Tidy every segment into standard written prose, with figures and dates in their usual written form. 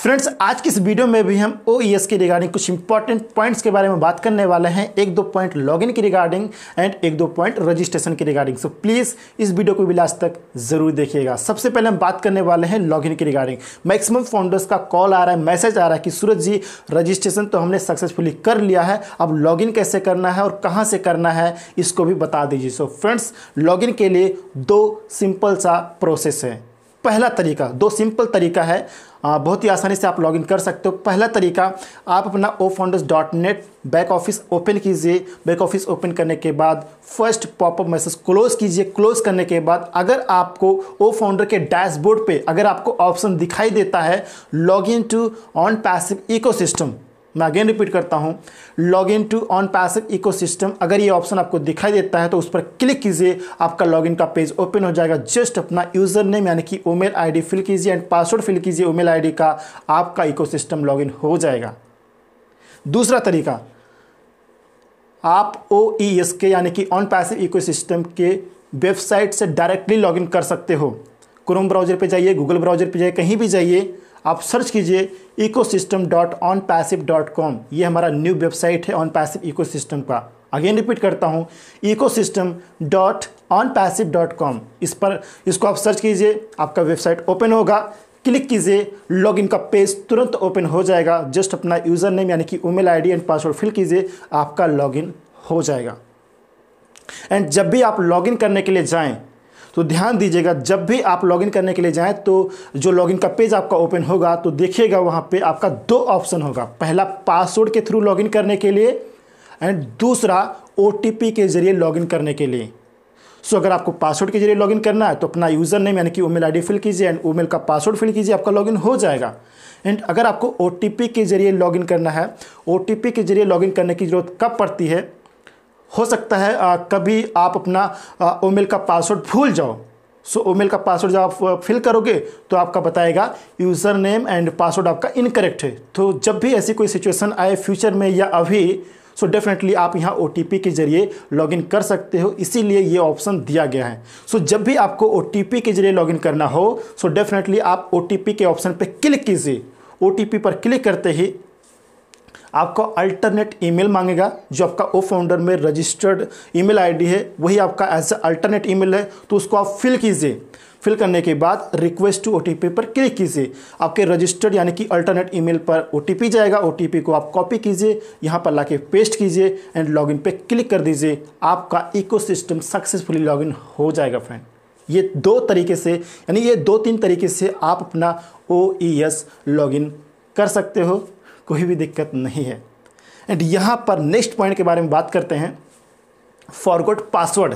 Friends, आज की इस वीडियो में भी हम OES के रिगार्डिंग कुछ इंपॉर्टेंट पॉइंट्स के बारे में बात करने वाले हैं। एक दो पॉइंट लॉगिन की रिगार्डिंग एंड एक दो पॉइंट रजिस्ट्रेशन की रिगार्डिंग। सो प्लीज़ इस वीडियो को भी लास्ट तक जरूर देखिएगा। सबसे पहले हम बात करने वाले हैं लॉगिन की रिगार्डिंग। मैक्सिमम फाउंडर्स का कॉल आ रहा है, मैसेज आ रहा है कि सूरज जी रजिस्ट्रेशन तो हमने सक्सेसफुली कर लिया है, अब लॉगिन कैसे करना है और कहाँ से करना है इसको भी बता दीजिए। सो फ्रेंड्स, लॉगिन के लिए दो सिंपल सा प्रोसेस है। पहला तरीका, दो सिंपल तरीका है, बहुत ही आसानी से आप लॉगिन कर सकते हो। पहला तरीका, आप अपना ofounders.net बैक ऑफिस ओपन कीजिए। बैक ऑफिस ओपन करने के बाद फर्स्ट पॉपअप मैसेज क्लोज कीजिए। क्लोज करने के बाद अगर आपको ओफाउंडर के डैशबोर्ड पे अगर आपको ऑप्शन दिखाई देता है login to OnPassive ecosystem, मैं अगेन रिपीट करता हूं, login to OnPassive ecosystem, अगर ये ऑप्शन आपको दिखाई देता है तो उस पर क्लिक कीजिए। आपका लॉगिन का पेज ओपन हो जाएगा। जस्ट अपना यूजर नेम यानी कि ईमेल आईडी फिल कीजिए एंड पासवर्ड फिल कीजिए ईमेल आईडी का, आपका इकोसिस्टम लॉगिन हो जाएगा। दूसरा तरीका, आप OES के यानी कि ऑन पैसिव इकोसिस्टम के वेबसाइट से डायरेक्टली लॉगिन कर सकते हो। क्रोम ब्राउजर पे जाइए, गूगल ब्राउजर पे जाइए, कहीं भी जाइए, आप सर्च कीजिए ecosystem.onpassive.com। ये हमारा न्यू वेबसाइट है ऑन पैसिव इकोसिस्टम का। अगेन रिपीट करता हूँ, ecosystem.onpassive.com। इसको आप सर्च कीजिए, आपका वेबसाइट ओपन होगा, क्लिक कीजिए, लॉगिन का पेज तुरंत ओपन हो जाएगा। जस्ट अपना यूज़र नेम यानी कि email ID and password fill कीजिए, आपका लॉगिन हो जाएगा। एंड जब भी आप लॉगिन करने के लिए जाएं तो ध्यान दीजिएगा, जब भी आप लॉगिन करने के लिए जाएं तो जो लॉगिन का पेज आपका ओपन होगा तो देखिएगा वहाँ पे आपका दो ऑप्शन होगा। पहला पासवर्ड के थ्रू लॉगिन करने के लिए एंड दूसरा OTP के जरिए लॉगिन करने के लिए। सो अगर आपको पासवर्ड के जरिए लॉगिन करना है तो अपना यूज़र नेम यानी कि ईमेल आईडी फिल कीजिए एंड ईमेल का पासवर्ड फिल कीजिए, आपका लॉगिन हो जाएगा। एंड अगर आपको OTP के जरिए लॉगिन करना है, OTP के जरिए लॉगिन करने की ज़रूरत कब पड़ती है, हो सकता है कभी आप अपना ईमेल का पासवर्ड भूल जाओ। सो ईमेल का पासवर्ड जब आप फिल करोगे तो आपका बताएगा यूज़र नेम एंड पासवर्ड आपका इनकरेक्ट है। तो जब भी ऐसी कोई सिचुएशन आए फ्यूचर में या अभी, सो डेफिनेटली आप यहाँ OTP के जरिए लॉगिन कर सकते हो, इसीलिए ये ऑप्शन दिया गया है। सो जब भी आपको OTP के जरिए लॉगिन करना हो सो डेफिनेटली आप OTP के ऑप्शन पर क्लिक कीजिए। OTP पर क्लिक करते ही आपको अल्टरनेट ईमेल मांगेगा। जो आपका ओफाउंडर में रजिस्टर्ड ईमेल आईडी है वही आपका एज अल्टरनेट ईमेल है, तो उसको आप फिल कीजिए। फिल करने के बाद रिक्वेस्ट टू OTP पर क्लिक कीजिए। आपके रजिस्टर्ड यानी कि अल्टरनेट ईमेल पर OTP जाएगा। OTP को आप कॉपी कीजिए, यहाँ पर लाके पेस्ट कीजिए एंड लॉगिन पे क्लिक कर दीजिए। आपका इकोसिस्टम सक्सेसफुली लॉगिन हो जाएगा फ्रेंड। ये दो तरीके से, यानी ये दो तीन तरीके से आप अपना OES लॉगिन कर सकते हो, कोई भी दिक्कत नहीं है। एंड यहाँ पर नेक्स्ट पॉइंट के बारे में बात करते हैं, फॉरगॉट पासवर्ड।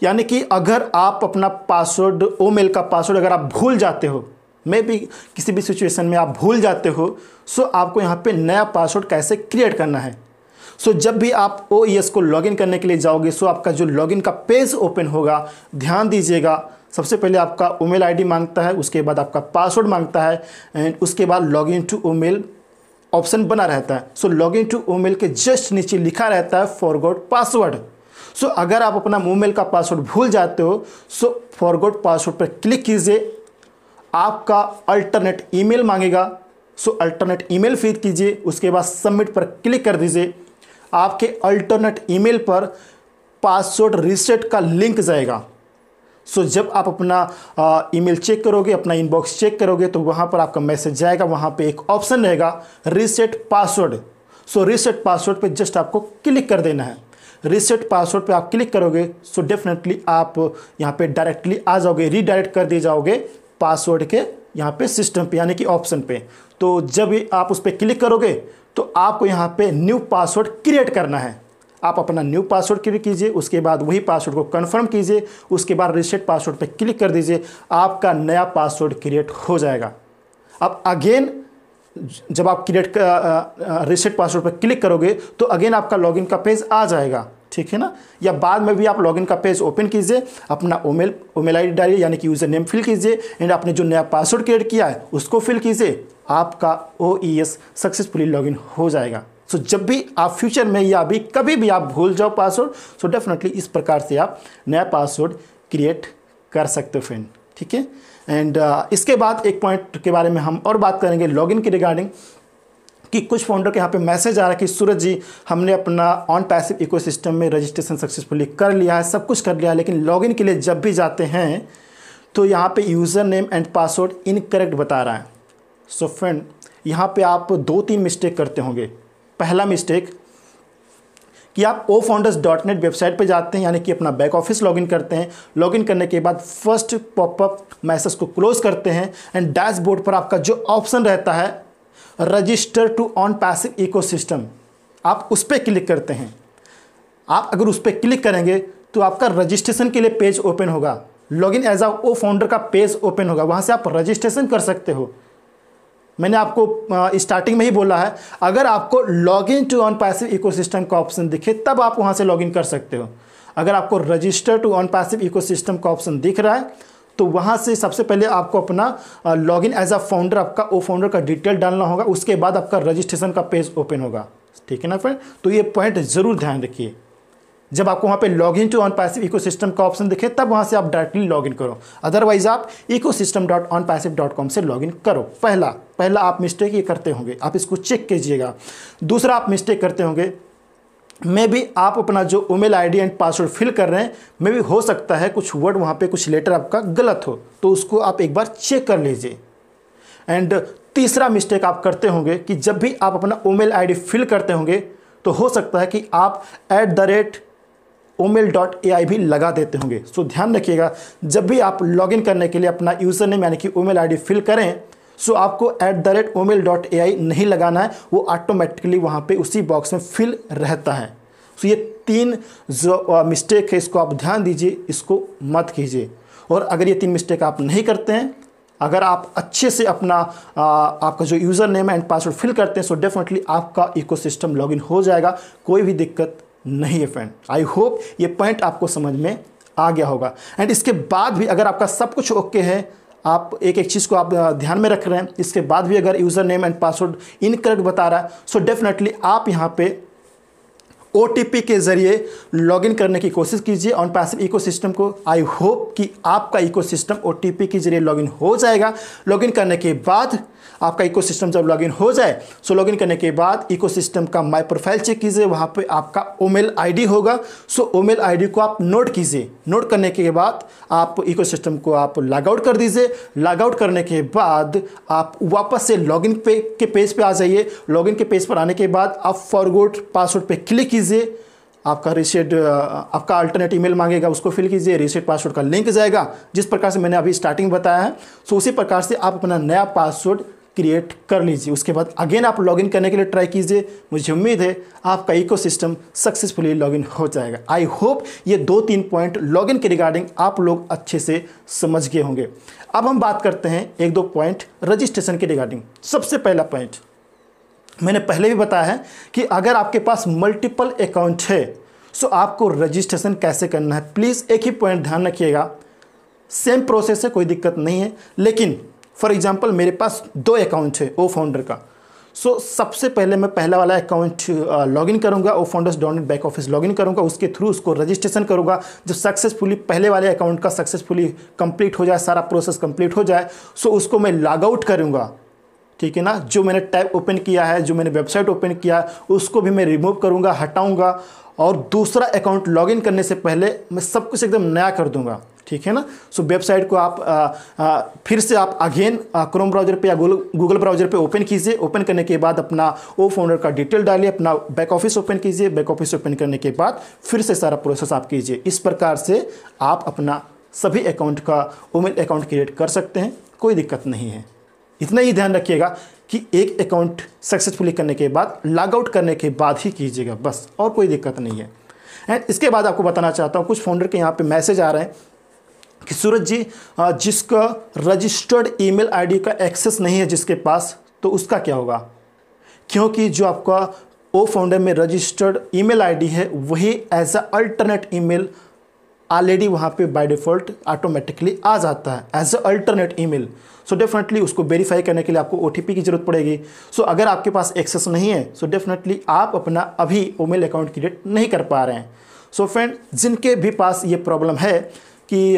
यानी कि अगर आप अपना पासवर्ड, ईमेल का पासवर्ड अगर आप भूल जाते हो, मे भी किसी भी सिचुएशन में आप भूल जाते हो, सो आपको यहाँ पे नया पासवर्ड कैसे क्रिएट करना है। सो जब भी आप OES को लॉगिन करने के लिए जाओगे सो आपका जो लॉगिन का पेज ओपन होगा, ध्यान दीजिएगा, सबसे पहले आपका ईमेल आईडी मांगता है, उसके बाद आपका पासवर्ड मांगता है एंड उसके बाद लॉगिन टू ईमेल ऑप्शन बना रहता है। सो लॉगिन टू ईमेल के जस्ट नीचे लिखा रहता है फॉरगॉट पासवर्ड। सो अगर आप अपना ईमेल का पासवर्ड भूल जाते हो सो फॉरगॉट पासवर्ड पर क्लिक कीजिए। आपका अल्टरनेट ईमेल मांगेगा, सो अल्टरनेट ईमेल फिल कीजिए, उसके बाद सबमिट पर क्लिक कर दीजिए। आपके अल्टरनेट ईमेल पर पासवर्ड रीसेट का लिंक जाएगा। सो जब आप अपना ईमेल चेक करोगे, अपना इनबॉक्स चेक करोगे तो वहाँ पर आपका मैसेज जाएगा, वहाँ पे एक ऑप्शन रहेगा रीसेट पासवर्ड। सो रीसेट पासवर्ड पे जस्ट आपको क्लिक कर देना है। रीसेट पासवर्ड पे आप क्लिक करोगे सो डेफिनेटली आप यहाँ पे डायरेक्टली आ जाओगे, रीडायरेक्ट कर दिए जाओगे पासवर्ड के यहाँ पे सिस्टम पे यानी कि ऑप्शन पे। तो जब आप उस पर क्लिक करोगे तो आपको यहाँ पे न्यू पासवर्ड क्रिएट करना है। आप अपना न्यू पासवर्ड क्रिएट कीजिए, उसके बाद वही पासवर्ड को कंफर्म कीजिए, उसके बाद रीसेट पासवर्ड पे क्लिक कर दीजिए, आपका नया पासवर्ड क्रिएट हो जाएगा। अब अगेन जब आप रीसेट पासवर्ड पर क्लिक करोगे तो अगेन आपका लॉगिन का पेज आ जाएगा, ठीक है ना। या बाद में भी आप लॉगिन का पेज ओपन कीजिए, अपना ईमेल आईडी डालिए यानी कि यूज़र नेम फिल कीजिए एंड आपने जो नया पासवर्ड क्रिएट किया है उसको फिल कीजिए, आपका OES सक्सेसफुली लॉगिन हो जाएगा। सो जब भी आप फ्यूचर में या अभी कभी भी आप भूल जाओ पासवर्ड, सो डेफिनेटली इस प्रकार से आप नया पासवर्ड क्रिएट कर सकते हो फ्रेंड। ठीक है। एंड इसके बाद एक पॉइंट के बारे में हम और बात करेंगे लॉगिन के रिगार्डिंग, कि कुछ फाउंडर के यहाँ पे मैसेज आ रहा है कि सूरज जी हमने अपना ऑन पैसिव इकोसिस्टम में रजिस्ट्रेशन सक्सेसफुली कर लिया है, सब कुछ कर लिया है, लेकिन लॉगिन के लिए जब भी जाते हैं तो यहाँ पे user name and password incorrect बता रहा है। सो फ्रेंड, यहाँ पे आप 2-3 मिस्टेक करते होंगे। पहला मिस्टेक कि आप ofounders.net वेबसाइट पे जाते हैं, यानी कि अपना बैक ऑफिस लॉगिन करते हैं। लॉगिन करने के बाद फर्स्ट पॉपअप मैसेज को क्लोज करते हैं एंड डैशबोर्ड पर आपका जो ऑप्शन रहता है register to OnPassive ecosystem, आप उस पर क्लिक करते हैं। आप अगर उस पर क्लिक करेंगे तो आपका रजिस्ट्रेशन के लिए पेज ओपन होगा, लॉगिन एज ओ फाउंडर का पेज ओपन होगा, वहाँ से आप रजिस्ट्रेशन कर सकते हो। मैंने आपको स्टार्टिंग में ही बोला है, अगर आपको login to OnPassive ecosystem का ऑप्शन दिखे तब आप वहाँ से लॉगिन कर सकते हो। अगर आपको register to OnPassive ecosystem का ऑप्शन दिख रहा है तो वहाँ से सबसे पहले आपको अपना लॉगिन एज अ फाउंडर, आपका ओ फाउंडर का डिटेल डालना होगा, उसके बाद आपका रजिस्ट्रेशन का पेज ओपन होगा। ठीक है ना फ्रेंड, तो ये पॉइंट ज़रूर ध्यान रखिए। जब आपको वहाँ पे login to OnPassive ecosystem का ऑप्शन दिखे तब वहाँ से आप डायरेक्टली लॉगिन करो, अदरवाइज आप ecosystem.onpassive.com से लॉगिन करो। पहला आप मिस्टेक ये करते होंगे, आप इसको चेक कीजिएगा। दूसरा आप मिस्टेक करते होंगे, मे भी आप अपना जो email ID and password fill कर रहे हैं, मे भी हो सकता है कुछ वर्ड वहाँ पे कुछ लेटर आपका गलत हो, तो उसको आप एक बार चेक कर लीजिए। एंड तीसरा मिस्टेक आप करते होंगे कि जब भी आप अपना ईमेल आईडी फिल करते होंगे तो हो सकता है कि आप @email.ai भी लगा देते होंगे। सो ध्यान रखिएगा, जब भी आप लॉगिन करने के लिए अपना यूज़र नेम यानी कि ईमेल आईडी फिल करें, सो आपको @email.ai नहीं लगाना है, वो ऑटोमेटिकली वहाँ पे उसी बॉक्स में फिल रहता है। सो ये 3 जो मिस्टेक है इसको आप ध्यान दीजिए, इसको मत कीजिए। और अगर ये 3 मिस्टेक आप नहीं करते हैं, अगर आप अच्छे से अपना आपका जो user name and password fill करते हैं, सो डेफिनेटली आपका इकोसिस्टम लॉगिन हो जाएगा, कोई भी दिक्कत नहीं है फ्रेंड। आई होप ये पॉइंट आपको समझ में आ गया होगा। एंड इसके बाद भी अगर आपका सब कुछ ओके है, आप एक एक चीज़ को आप ध्यान में रख रहे हैं, इसके बाद भी अगर user name and password incorrect बता रहा है, सो डेफिनेटली आप यहाँ पे OTP के ज़रिए लॉगिन करने की कोशिश कीजिए ऑन पैसिव इकोसिस्टम को। आई होप कि आपका इकोसिस्टम OTP के ज़रिए लॉगिन हो जाएगा। लॉगिन करने के बाद आपका इकोसिस्टम जब लॉगिन हो जाए, सो लॉगिन करने के बाद इकोसिस्टम का माय प्रोफाइल चेक कीजिए, वहाँ पे आपका ईमेल आईडी होगा। सो ईमेल आईडी को आप नोट कीजिए। नोट करने के बाद आप इकोसिस्टम को आप लॉग आउट कर दीजिए। लॉग आउट करने के बाद आप वापस से लॉगिन के पेज पे आ जाइए। लॉगिन के पेज पर आने के बाद आप फॉरगॉट पासवर्ड पे क्लिक कीजिए। आपका रीसेट आपका अल्टरनेट ईमेल मांगेगा, उसको फिल कीजिए। रीसेट पासवर्ड का लिंक जाएगा, जिस प्रकार से मैंने अभी स्टार्टिंग बताया है, सो उसी प्रकार से आप अपना नया पासवर्ड क्रिएट कर लीजिए। उसके बाद अगेन आप लॉगिन करने के लिए ट्राई कीजिए। मुझे उम्मीद है आपका इकोसिस्टम सक्सेसफुली लॉगिन हो जाएगा। आई होप ये 2-3 पॉइंट लॉगिन के रिगार्डिंग आप लोग अच्छे से समझ गए होंगे। अब हम बात करते हैं 1-2 पॉइंट रजिस्ट्रेशन के रिगार्डिंग। सबसे पहला पॉइंट मैंने पहले भी बताया है कि अगर आपके पास मल्टीपल अकाउंट है, सो आपको रजिस्ट्रेशन कैसे करना है। प्लीज़ एक ही पॉइंट ध्यान रखिएगा, सेम प्रोसेस है, कोई दिक्कत नहीं है। लेकिन फॉर एग्जांपल मेरे पास 2 अकाउंट है ओ फाउंडर का। सो सबसे पहले मैं पहला वाला अकाउंट लॉगिन करूंगा, ofounders.net बैक ऑफिस लॉगिन करूंगा, उसके थ्रू उसको रजिस्ट्रेशन करूंगा। जब सक्सेसफुली पहले वाले अकाउंट का सक्सेसफुली कंप्लीट हो जाए, सारा प्रोसेस कंप्लीट हो जाए, सो उसको मैं लॉग आउट करूंगा। ठीक है ना, जो मैंने टैब ओपन किया है, जो मैंने वेबसाइट ओपन किया है, उसको भी मैं रिमूव करूंगा, हटाऊंगा। और दूसरा अकाउंट लॉगिन करने से पहले मैं सब कुछ एकदम नया कर दूंगा। ठीक है ना। सो वेबसाइट को आप फिर से आप अगेन क्रोम ब्राउज़र पे या गूगल ब्राउज़र पे ओपन कीजिए। ओपन करने के बाद अपना ओ फाउंडर का डिटेल डालिए, अपना बैक ऑफिस ओपन कीजिए। बैक ऑफिस ओपन करने के बाद फिर से सारा प्रोसेस आप कीजिए। इस प्रकार से आप अपना सभी अकाउंट का ईमेल अकाउंट क्रिएट कर सकते हैं, कोई दिक्कत नहीं है। इतना ही ध्यान रखिएगा कि एक अकाउंट सक्सेसफुली करने के बाद लॉग आउट करने के बाद ही कीजिएगा, बस, और कोई दिक्कत नहीं है। एंड इसके बाद आपको बताना चाहता हूँ, कुछ फाउंडर के यहाँ पे मैसेज आ रहे हैं कि सूरज जी जिसका रजिस्टर्ड ईमेल आईडी का एक्सेस नहीं है जिसके पास, तो उसका क्या होगा। क्योंकि जो आपका ओ फाउंडर में रजिस्टर्ड ईमेल आईडी है वही as a alternate email already वहाँ पे बाय डिफ़ॉल्ट ऑटोमेटिकली आ जाता है as a alternate email. So definitely उसको वेरीफाई करने के लिए आपको OTP की ज़रूरत पड़ेगी। सो अगर आपके पास एक्सेस नहीं है, सो डेफिनेटली आप अपना अभी ईमेल अकाउंट क्रिएट नहीं कर पा रहे हैं। सो फ्रेंड, जिनके भी पास ये प्रॉब्लम है कि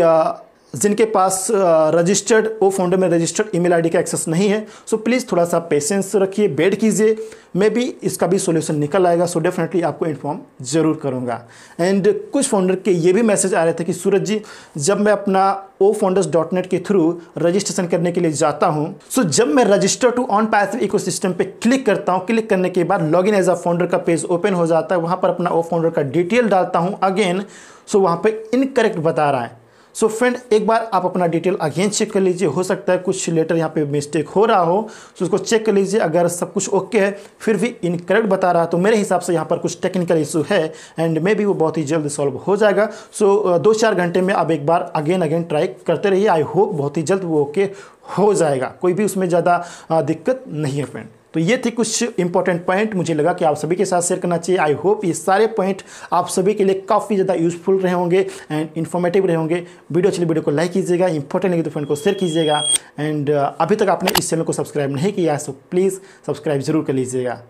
जिनके पास रजिस्टर्ड ओ फोल्डर में रजिस्टर्ड ईमेल आईडी का एक्सेस नहीं है, सो प्लीज़ थोड़ा सा पेशेंस रखिए, वेट कीजिए, मे बी इसका भी सॉल्यूशन निकल आएगा। सो डेफिनेटली आपको इन्फॉर्म जरूर करूंगा। एंड कुछ फाउंडर के ये भी मैसेज आ रहे थे कि सूरज जी, जब मैं अपना ofounders.net के थ्रू रजिस्ट्रेशन करने के लिए जाता हूं, सो जब मैं रजिस्टर टू OnPassive इकोसिस्टम पे क्लिक करता हूं, क्लिक करने के बाद लॉगिन एज अ फाउंडर का पेज ओपन हो जाता है, वहां पर अपना ओ फाउंडर का डिटेल डालता हूं अगेन, सो वहां पे इनकरेक्ट बता रहा है। सो फ्रेंड, एक बार आप अपना डिटेल अगेन चेक कर लीजिए, हो सकता है कुछ लेटर यहाँ पे मिस्टेक हो रहा हो, सो उसको चेक कर लीजिए। अगर सब कुछ ओके है फिर भी इनकरेक्ट बता रहा है तो मेरे हिसाब से यहाँ पर कुछ टेक्निकल इशू है एंड मे बी वो बहुत ही जल्द सॉल्व हो जाएगा। सो 2-4 घंटे में आप एक बार अगेन ट्राई करते रहिए, आई होप बहुत ही जल्द वो ओके हो जाएगा, कोई भी उसमें ज़्यादा दिक्कत नहीं है फ्रेंड। तो ये थे कुछ इंपॉर्टेंट पॉइंट, मुझे लगा कि आप सभी के साथ शेयर करना चाहिए। आई होप ये सारे पॉइंट आप सभी के लिए काफ़ी ज़्यादा यूजफुल रहे होंगे एंड इन्फॉर्मेटिव रहे होंगे। वीडियो को लाइक कीजिएगा, इंपॉर्टेंट लगे तो फ्रेंड को शेयर कीजिएगा एंड अभी तक आपने इस चैनल को सब्सक्राइब नहीं किया है सो प्लीज़ सब्सक्राइब जरूर कर लीजिएगा।